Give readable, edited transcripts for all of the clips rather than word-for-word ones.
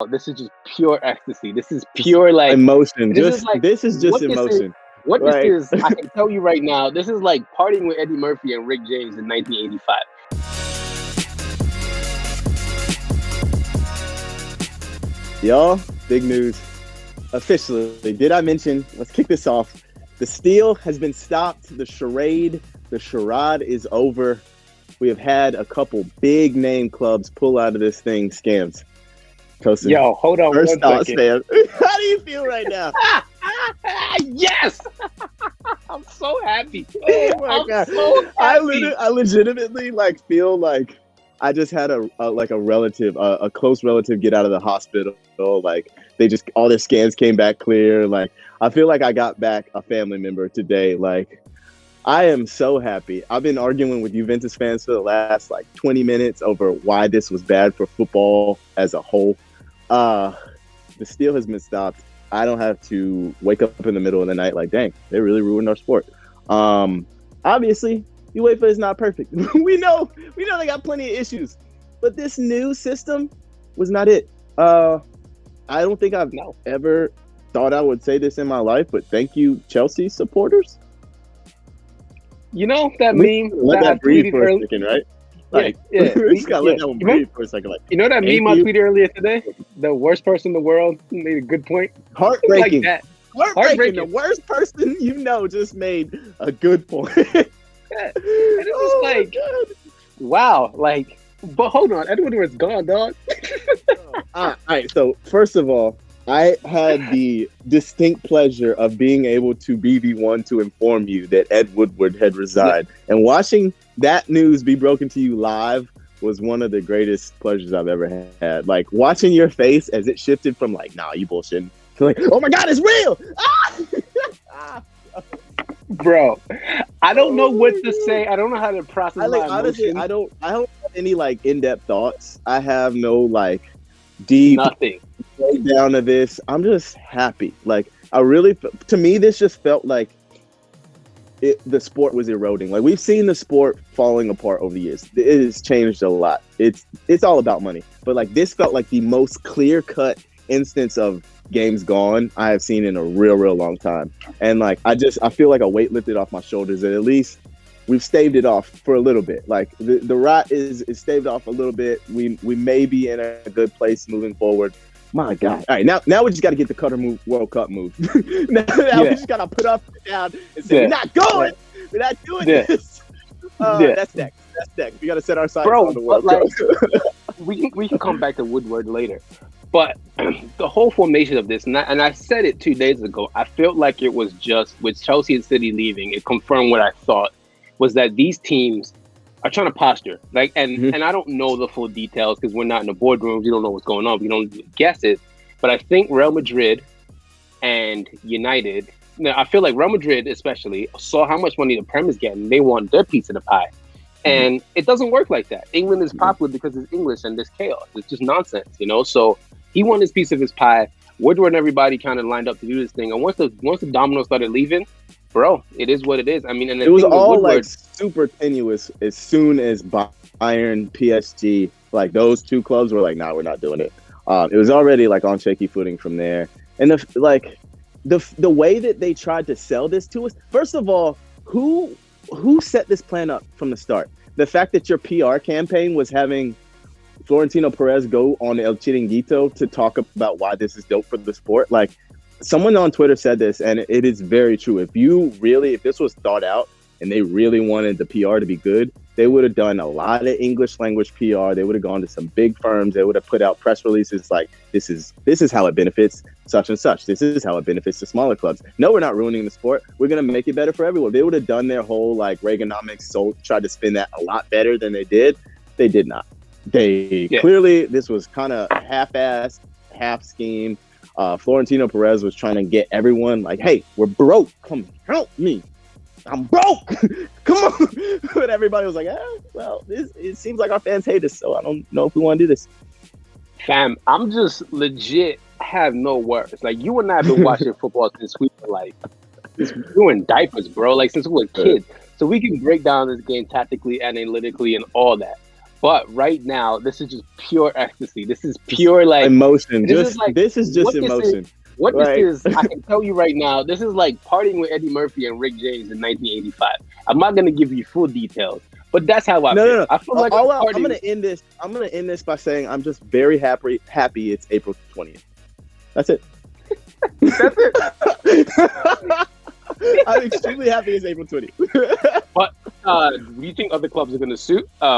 this is just pure ecstasy. This is pure like emotion. this This is just what this is. emotion. What this Right. is, I can tell you right now. This is like partying with Eddie Murphy and Rick James in 1985. Y'all, big news. Officially, did I mention? Let's kick this off. The steal has been stopped. The charade is over. We have had a couple big name clubs pull out of this thing scams. Tosin, Yo, hold on first one thoughts, second. man. How do you feel right now? Yes, I'm so happy. Oh my I'm God. so happy. I legitimately like feel like I just had a relative, a close relative get out of the hospital. Like they just, all their scans came back clear. Like I feel like I got back a family member today. Like I am so happy. I've been arguing with Juventus fans for the last like 20 minutes over why this was bad for football as a whole. The steal has been stopped. I don't have to wake up in the middle of the night like, dang, they really ruined our sport. Obviously, UEFA is not perfect. we know they got plenty of issues, but this new system was not it. I don't think I've ever thought I would say this in my life, but thank you, Chelsea supporters. You know that meme let that I that breathe tweeted for a earlier? second, right? Yeah, yeah. We just gotta let that one breathe for a second. Like, You know that thank meme I you. tweeted earlier today? The worst person in the world made a good point. Heartbreaking. Like that. Heartbreaking. The worst person you know just made a good point. Yeah. And it was like, wow, like, but hold on, Edward's gone, dog. All right. So first of all, I had the distinct pleasure of being able to be the one to inform you that Ed Woodward had resigned, and watching that news be broken to you live was one of the greatest pleasures I've ever had. Like watching your face as it shifted from like, nah, you bullshitting, to like, oh my God, it's real. Bro, I don't know what to say. I don't know how to process my emotions. Honestly, I don't have any like in-depth thoughts. I have no like deep Nothing. down to this. I'm just happy. Like to me, this just felt like the sport was eroding. Like we've seen the sport falling apart over the years. It has changed a lot. It's all about money. But like this felt like the most clear-cut instance of games gone I have seen in a real long time. And like I feel like a weight lifted off my shoulders, and at least we've staved it off for a little bit. Like the rot is staved off a little bit. We may be in a good place moving forward. My God. All right, now we just got to get the Qatar World Cup move. now we just got to put up and down and say, we're not going. We're not doing this. That's next. We got to set our sights on the World Cup. we can come back to Woodward later. But the whole formation of this, and I said it 2 days ago, I felt like it was just, with Chelsea and City leaving, it confirmed what I thought, was that these teams are trying to posture. Like, and I don't know the full details because we're not in the boardrooms. We don't know what's going on. We don't guess it. But I think Real Madrid and United, now I feel like Real Madrid especially, saw how much money the Prem is getting. They want their piece of the pie. And it doesn't work like that. England is popular because it's English and there's chaos. It's just nonsense, you know? So he won his piece of his pie. Woodward and everybody kind of lined up to do this thing. And once the dominoes started leaving, bro, it is what it is. I mean, and it was all Woodward, like super tenuous as soon as Bayern, PSG, like those two clubs were like, nah, we're not doing it. It was already like on shaky footing from there. And the way that they tried to sell this to us, first of all, who set this plan up from the start? The fact that your PR campaign was having Florentino Perez go on El Chiringuito to talk about why this is dope for the sport. Like someone on Twitter said this, and it is very true. If this was thought out and they really wanted the PR to be good, they would have done a lot of English language PR. They would have gone to some big firms. They would have put out press releases like, this is how it benefits such and such. This is how it benefits the smaller clubs. No, we're not ruining the sport. We're going to make it better for everyone. They would have done their whole like Reaganomics, tried to spin that a lot better than they did. They did not. Clearly, this was kind of half-assed, half-schemed. Florentino Perez was trying to get everyone like, hey, we're broke. Come help me. I'm broke. Come on. But everybody was like, well, it seems like our fans hate us, so I don't know if we want to do this. Fam, I'm just legit have no words. Like, you and I have been watching football since we were like, we were in diapers, bro. Like, since we were kids. So we can break down this game tactically, analytically, and all that. But right now, this is just pure ecstasy. This is pure like Emotion. this is like This is just what this is. emotion. What this Like is, I can tell you right now, this is like partying with Eddie Murphy and Rick James in 1985. I'm not gonna give you full details, but that's how I feel. no. I feel like I'm gonna end this. I'm gonna end this by saying I'm just very happy. It's April 20th. That's it. That's it. I'm extremely happy it's April 20th. But do you think other clubs are going to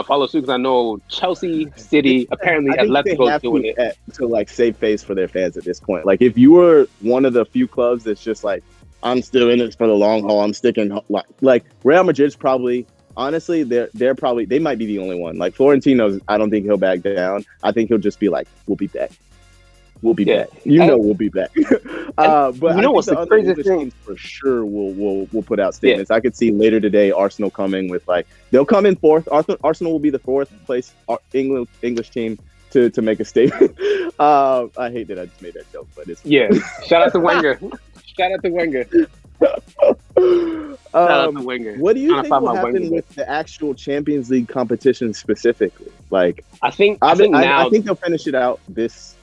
follow suit? Because I know Chelsea, City, apparently Atletico's doing it to like save face for their fans at this point. Like if you were one of the few clubs that's just like, I'm still in this for the long haul. I'm sticking. Like Real Madrid's probably, honestly, they're probably, they might be the only one. Like Florentino's, I don't think he'll back down. I think he'll just be like, we'll be back. We'll be back. We'll be back. But you know what's the craziest thing? For sure, we'll put out statements. Yeah. I could see later today Arsenal coming with like they'll come in fourth. Arsenal will be the fourth place English team to make a statement. I hate that I just made that joke, but it's Shout out to Wenger. Shout out to Wenger. Shout out to Wenger. What do you think will happen with the actual Champions League competition specifically? Like, I think they'll finish it out this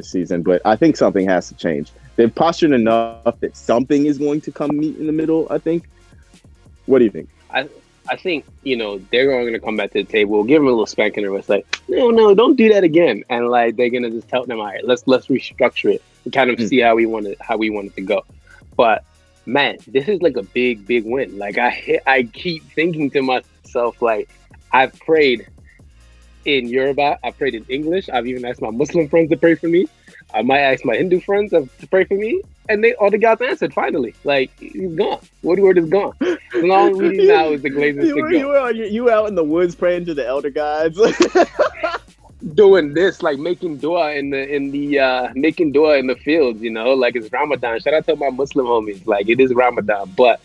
season, but I think something has to change. They've postured enough that something is going to come meet in the middle, I think. What do you think? I think, they're going to come back to the table, give them a little spanking, and it's like, no, don't do that again. And like, they're going to just tell them, all right, let's restructure it and kind of see how we want it to go. But man, this is like a big win. Like I keep thinking to myself, like, I've prayed in Yoruba, I've prayed in English. I've even asked my Muslim friends to pray for me. I might ask my Hindu friends to pray for me, and all the gods answered finally. Like, he's gone. Woodward is gone. The long we need now is the Glazers to go. You were out in the woods praying to the elder gods, doing this, like making dua in the fields. Like it's Ramadan. Shout out to my Muslim homies. Like it is Ramadan, but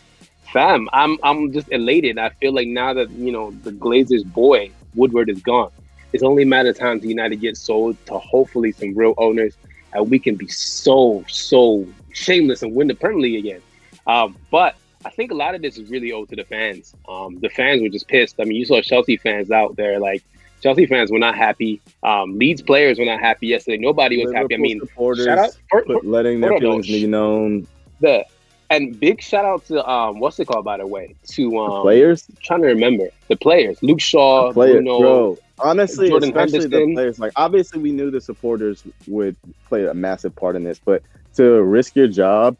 fam, I'm just elated. I feel like now that the Glazers boy Woodward is gone, it's only a matter of time to United get sold to hopefully some real owners, and we can be so shameless and win the Premier League again. But I think a lot of this is really owed to the fans. The fans were just pissed. I mean, you saw Chelsea fans out there. Like Chelsea fans were not happy. Leeds players were not happy yesterday. Nobody was happy. I mean, shout out letting their feelings be known. And big shout out to what's it called, by the way, to players. I'm trying to remember the players. Luke Shaw, Bruno, bro. Honestly, Jordan especially Henderson. The players. Like obviously, we knew the supporters would play a massive part in this, but to risk your job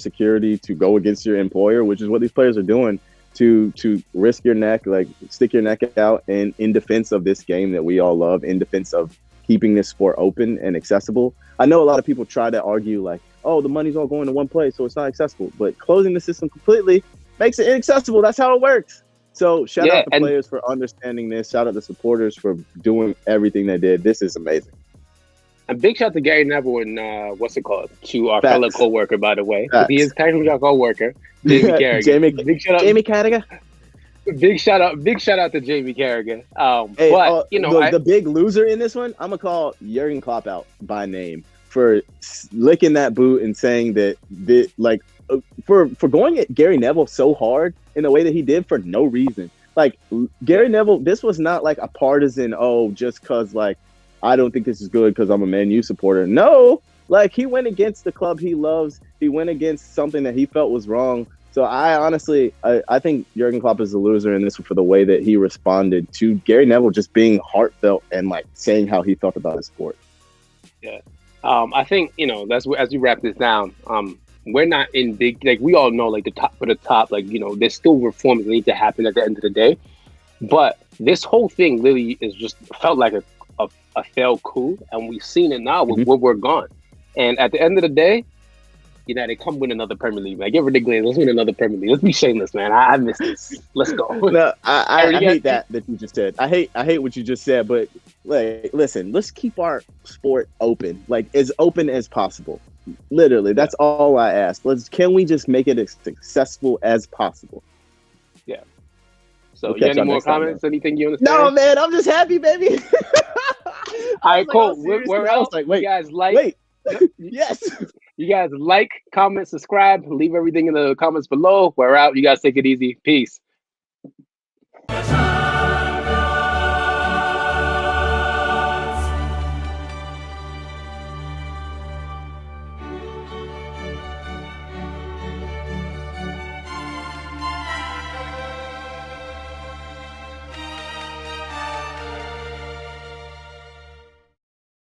security, to go against your employer, which is what these players are doing, to risk your neck, like stick your neck out, and in defense of this game that we all love, in defense of keeping this sport open and accessible. I know a lot of people try to argue like, oh, the money's all going to one place, so it's not accessible. But closing the system completely makes it inaccessible. That's how it works. So shout out the players for understanding this. Shout out the supporters for doing everything they did. This is amazing. And big shout out to Gary Neville and to our fellow co-worker, by the way. He is technically our co-worker, Jamie Carragher. Jamie Carragher. Big shout out to Jamie Carragher. The big loser in this one, I'm gonna call Jurgen Klopp out by name for licking that boot and saying that for going at Gary Neville so hard in the way that he did for no reason. Like Gary Neville, this was not like a partisan, just cause like I don't think this is good because I'm a Man U supporter. No, like he went against the club he loves. He went against something that he felt was wrong. So I think Jurgen Klopp is a loser in this for the way that he responded to Gary Neville just being heartfelt and like saying how he felt about his sport. Yeah. I think, that's as we wrap this down, we're not in big, like we all know, like the top of the top, like, there's still reforms that need to happen at the end of the day. But this whole thing really is just felt like a failed coup. And we've seen it now with where we're gone. And at the end of the day, they come win another Premier League. Like, get rid of Glaze. Let's win another Premier League. Let's be shameless, man. I miss this. Let's go. No, I hate that you just said. I hate what you just said. But like, listen, let's keep our sport open, like as open as possible. Literally, that's all I ask. Can we just make it as successful as possible? Yeah. So, you got any more comments? Anything you understand? No, man. I'm just happy, baby. All right, cool. Where else? Like, you guys like? Yes. You guys like, comment, subscribe, leave everything in the comments below. We're out. You guys take it easy. Peace.